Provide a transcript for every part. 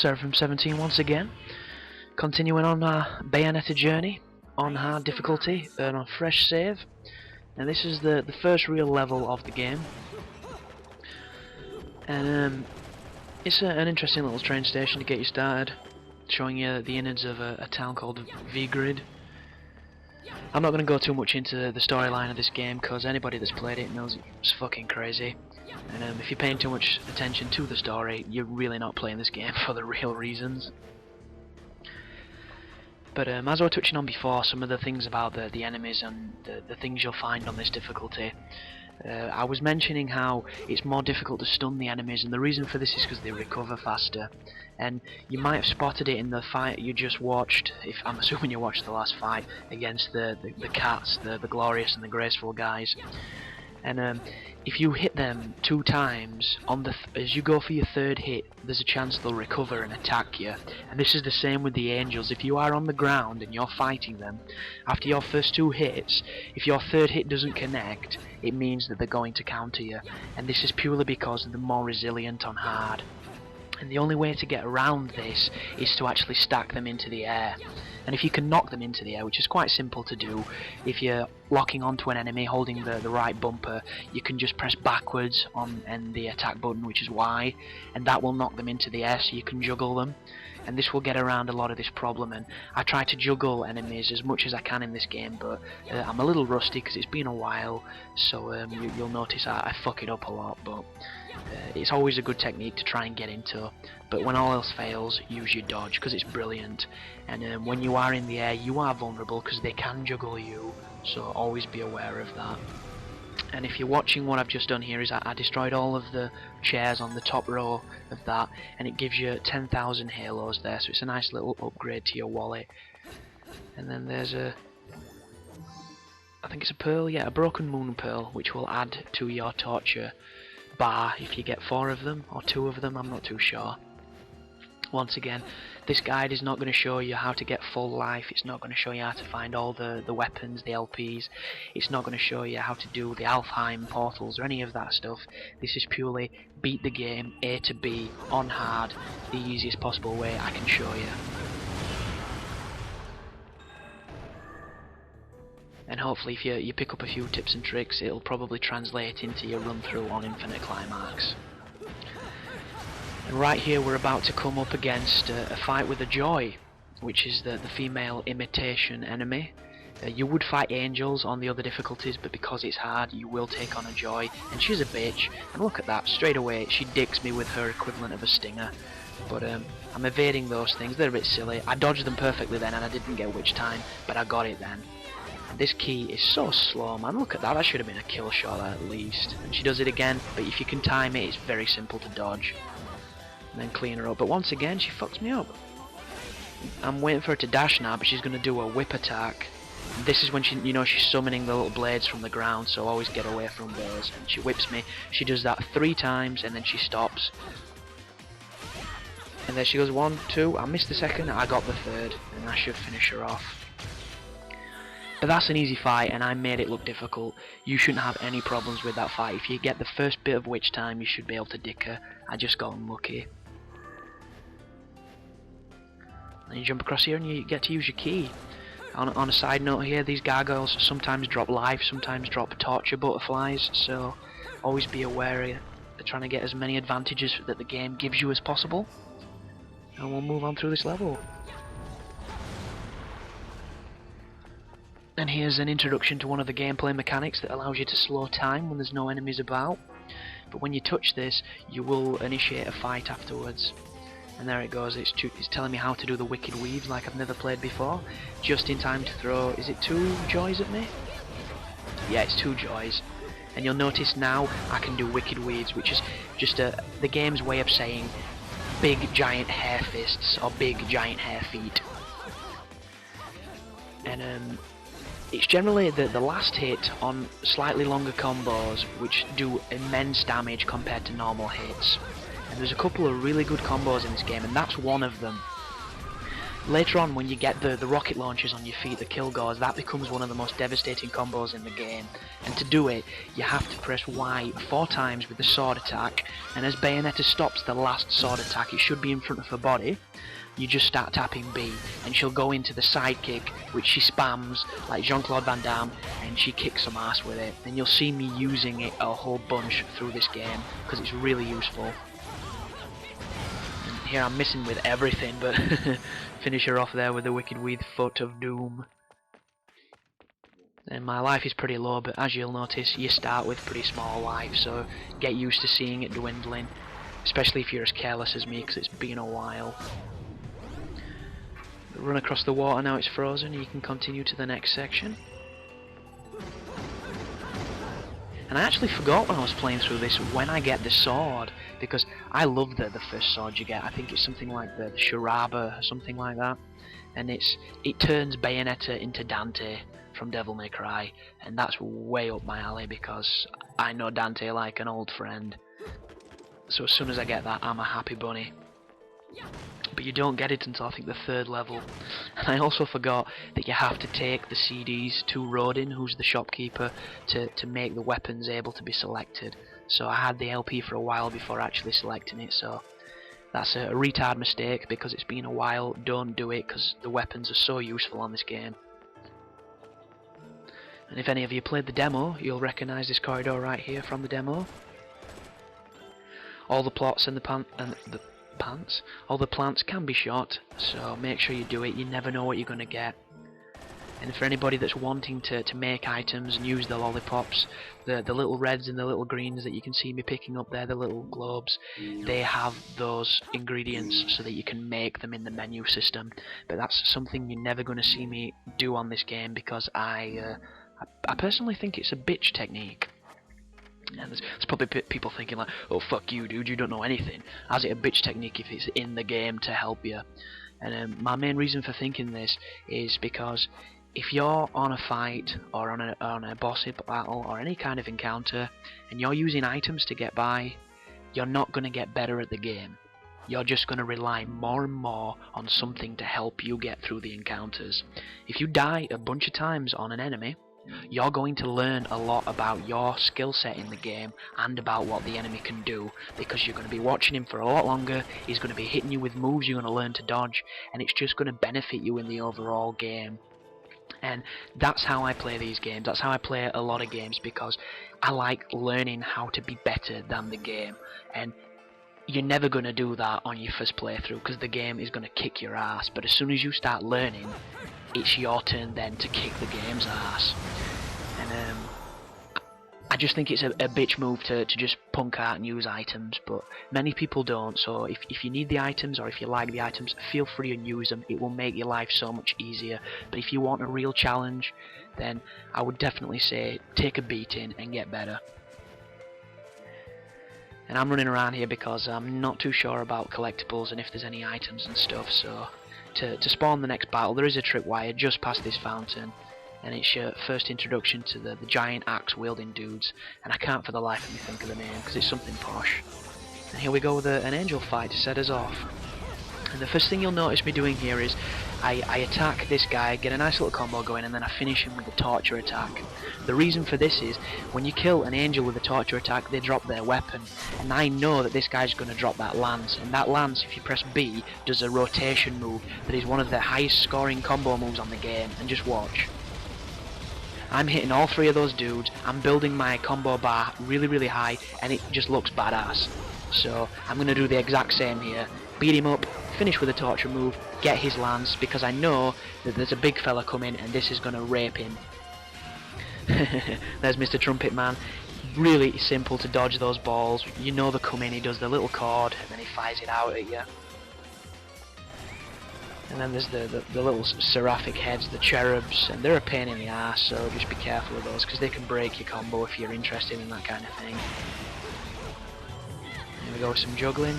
From17 once again, continuing on our Bayonetta journey on hard difficulty and on fresh save. And this is the first real level of the game, and it's an interesting little train station to get you started, showing you the innards of a town called Vigrid. I'm not going to go too much into the storyline of this game because anybody that's played it knows it's fucking crazy. And if you're paying too much attention to the story, you're really not playing this game for the real reasons. But as I was touching on before, some of the things about the enemies and the things you'll find on this difficulty, I was mentioning how it's more difficult to stun the enemies, and the reason for this is because they recover faster. And you might have spotted it in the fight you just watched, if I'm assuming you watched the last fight, against the cats, the glorious and the graceful guys. And if you hit them 2 times, as you go for your 3rd hit, there's a chance they'll recover and attack you. And this is the same with the angels. If you are on the ground and you're fighting them, after your first 2 hits, if your 3rd hit doesn't connect, it means that they're going to counter you. And this is purely because they're more resilient on hard. And the only way to get around this is to actually stack them into the air. And if you can knock them into the air, which is quite simple to do, if you're locking onto an enemy holding the right bumper, you can just press backwards on the attack button, which is Y, and that will knock them into the air so you can juggle them. And this will get around a lot of this problem. And I try to juggle enemies as much as I can in this game, but I'm a little rusty because it's been a while, so you'll notice I fuck it up a lot, but it's always a good technique to try and get into. But when all else fails, use your dodge because it's brilliant. And when you are in the air, you are vulnerable because they can juggle you, so always be aware of that. And if you're watching, what I've just done here is I destroyed all of the chairs on the top row of that, and it gives you 10,000 halos there, so it's a nice little upgrade to your wallet. And then there's I think it's a pearl, yeah, a broken moon pearl, which will add to your torture bar if you get 4 of them, or 2 of them, I'm not too sure. Once again, this guide is not going to show you how to get full life, it's not going to show you how to find all the weapons, the LPs, it's not going to show you how to do the Alfheim portals or any of that stuff. This is purely beat the game A to B on hard, the easiest possible way I can show you. And hopefully if you pick up a few tips and tricks, it'll probably translate into your run through on Infinite Climax. And right here we're about to come up against a fight with a Joy, which is the female imitation enemy. You would fight angels on the other difficulties, but because it's hard you will take on a Joy, and she's a bitch, and look at that, straight away she dicks me with her equivalent of a stinger. But I'm evading those things, they're a bit silly. I dodged them perfectly then and I didn't get witch time, but I got it then. And this key is so slow, man, look at that, that should have been a kill shot at least. And she does it again, but if you can time it, it's very simple to dodge. And then clean her up, but once again she fucks me up. I'm waiting for her to dash now, but she's going to do a whip attack. And this is when she, she's summoning the little blades from the ground, so always get away from those. And she whips me, she does that 3 times and then she stops. And there she goes, 1, 2, I missed the 2nd, I got the 3rd, and I should finish her off. But that's an easy fight, and I made it look difficult. You shouldn't have any problems with that fight. If you get the first bit of witch time, you should be able to dick her. I just got unlucky. And you jump across here and you get to use your key. On a side note here, these gargoyles sometimes drop life, sometimes drop torture butterflies, so always be aware of trying to get as many advantages that the game gives you as possible. And we'll move on through this level. And here's an introduction to one of the gameplay mechanics that allows you to slow time when there's no enemies about. But when you touch this, you will initiate a fight afterwards. And there it goes, it's telling me how to do the wicked weaves like I've never played before. Just in time to throw, is it 2 joys at me? Yeah, it's 2 joys. And you'll notice now I can do wicked weaves, which is just the game's way of saying big giant hair fists or big giant hair feet. And it's generally the last hit on slightly longer combos which do immense damage compared to normal hits. And there's a couple of really good combos in this game, and that's one of them. Later on, when you get the rocket launchers on your feet, the kill gauze, that becomes one of the most devastating combos in the game. And to do it, you have to press Y 4 times with the sword attack, and as Bayonetta stops the last sword attack, it should be in front of her body, you just start tapping B, and she'll go into the sidekick, which she spams like Jean-Claude Van Damme, and she kicks some ass with it. And you'll see me using it a whole bunch through this game, because it's really useful. And here I'm missing with everything, but finish her off there with the Wicked Weed Foot of Doom. And my life is pretty low, but as you'll notice, you start with pretty small life, so get used to seeing it dwindling, especially if you're as careless as me, because it's been a while. Run across the water, now it's frozen, and you can continue to the next section. And I actually forgot when I was playing through this when I get the sword, because I love the first sword you get. I think it's something like the Sharaba or something like that, and it turns Bayonetta into Dante from Devil May Cry, and that's way up my alley because I know Dante like an old friend. So as soon as I get that, I'm a happy bunny. But you don't get it until I think the 3rd level. And I also forgot that you have to take the CDs to Rodin, who's the shopkeeper, to make the weapons able to be selected. So I had the LP for a while before actually selecting it, so that's a retard mistake because it's been a while. Don't do it because the weapons are so useful on this game. And if any of you played the demo, you'll recognise this corridor right here from the demo. All the plots and all the plants can be shot, so make sure you do it. You never know what you're going to get. And for anybody that's wanting to make items and use the lollipops, the little reds and the little greens that you can see me picking up there, the little globes, they have those ingredients so that you can make them in the menu system. But that's something you're never going to see me do on this game because I personally think it's a bitch technique. And there's probably people thinking like, oh fuck you dude, you don't know anything. How's it a bitch technique if it's in the game to help you? And my main reason for thinking this is because if you're on a fight or on a boss battle or any kind of encounter and you're using items to get by, you're not going to get better at the game. You're just going to rely more and more on something to help you get through the encounters. If you die a bunch of times on an enemy, you're going to learn a lot about your skill set in the game and about what the enemy can do, because you're going to be watching him for a lot longer. He's going to be hitting you with moves you're going to learn to dodge, and it's just going to benefit you in the overall game. And that's how I play these games. That's how I play a lot of games, because I like learning how to be better than the game. And you're never going to do that on your first playthrough because the game is going to kick your ass, but as soon as you start learning, it's your turn then to kick the game's ass. And I just think it's a bitch move to just punk out and use items, but many people don't. So if you need the items or if you like the items, feel free and use them. It will make your life so much easier. But if you want a real challenge, then I would definitely say take a beating and get better. And I'm running around here because I'm not too sure about collectibles and if there's any items and stuff, so to spawn the next battle there is a tripwire just past this fountain, and it's your first introduction to the giant axe wielding dudes, and I can't for the life of me think of the name because it's something posh. And here we go with an angel fight to set us off. And the first thing you'll notice me doing here is I attack this guy, get a nice little combo going, and then I finish him with a torture attack. The reason for this is when you kill an angel with a torture attack, they drop their weapon, and I know that this guy's going to drop that lance, and that lance, if you press B, does a rotation move that is one of the highest scoring combo moves on the game. And just watch. I'm hitting all 3 of those dudes, I'm building my combo bar really high, and it just looks badass. So I'm going to do the exact same here. Beat him up, finish with a torture move, get his lance, because I know that there's a big fella coming and this is going to rape him. There's Mr. Trumpet Man. Really simple to dodge those balls. You know they're coming, he does the little chord and then he fires it out at you. And then there's the little seraphic heads, the cherubs, and they're a pain in the ass, so just be careful of those because they can break your combo if you're interested in that kind of thing. Here we go with some juggling.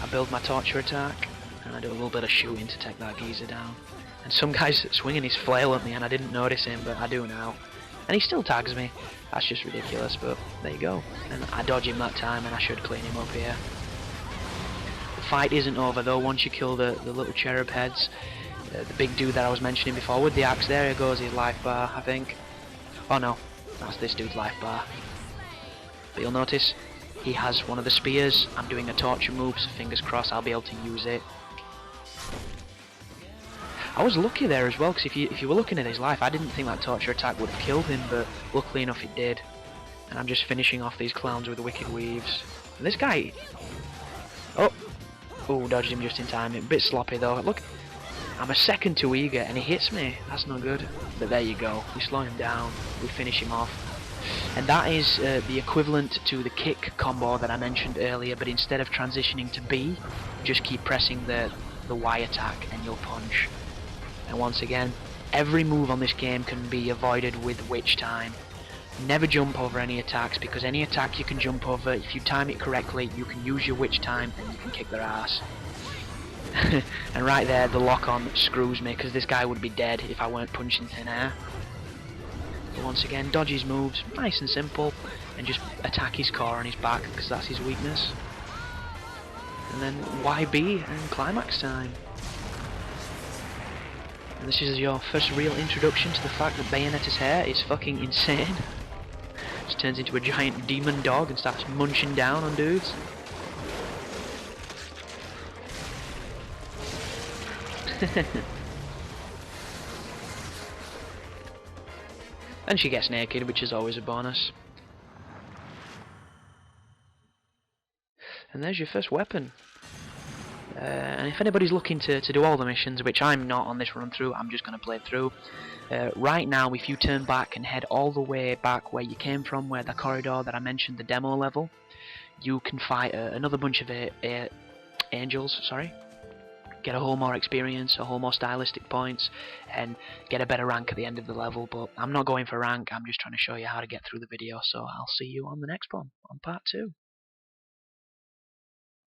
I build my torture attack, and I do a little bit of shooting to take that geezer down. And some guy's swinging his flail at me and I didn't notice him, but I do now. And he still tags me. That's just ridiculous, but there you go. And I dodge him that time and I should clean him up here. The fight isn't over though. Once you kill the little cherub heads, the big dude that I was mentioning before with the axe. There he goes, his life bar, I think. Oh no, that's this dude's life bar. But you'll notice he has one of the spears. I'm doing a torture move, so fingers crossed I'll be able to use it. I was lucky there as well, because if you were looking at his life, I didn't think that torture attack would have killed him, but luckily enough it did. And I'm just finishing off these clowns with the wicked weaves. And this guy... Oh, dodged him just in time. A bit sloppy though. Look, I'm a second too eager and he hits me. That's not good. But there you go. We slow him down. We finish him off. And that is the equivalent to the kick combo that I mentioned earlier, but instead of transitioning to B, just keep pressing the Y attack and you'll punch. And once again, every move on this game can be avoided with witch time. Never jump over any attacks, because any attack you can jump over, if you time it correctly, you can use your witch time and you can kick their ass. And right there, the lock-on screws me, because this guy would be dead if I weren't punching thin air. But once again, dodge his moves, nice and simple, and just attack his core on his back, because that's his weakness. And then YB and climax time. And this is your first real introduction to the fact that Bayonetta's hair is fucking insane. Just turns into a giant demon dog and starts munching down on dudes. And she gets naked, which is always a bonus. And there's your first weapon. And if anybody's looking to do all the missions, which I'm not on this run through, I'm just going to play through. Right now, if you turn back and head all the way back where you came from, where the corridor that I mentioned, the demo level, you can fight another bunch of angels, sorry. Get a whole more experience, a whole more stylistic points, and get a better rank at the end of the level. But I'm not going for rank, I'm just trying to show you how to get through the video, so I'll see you on the next one, on part 2.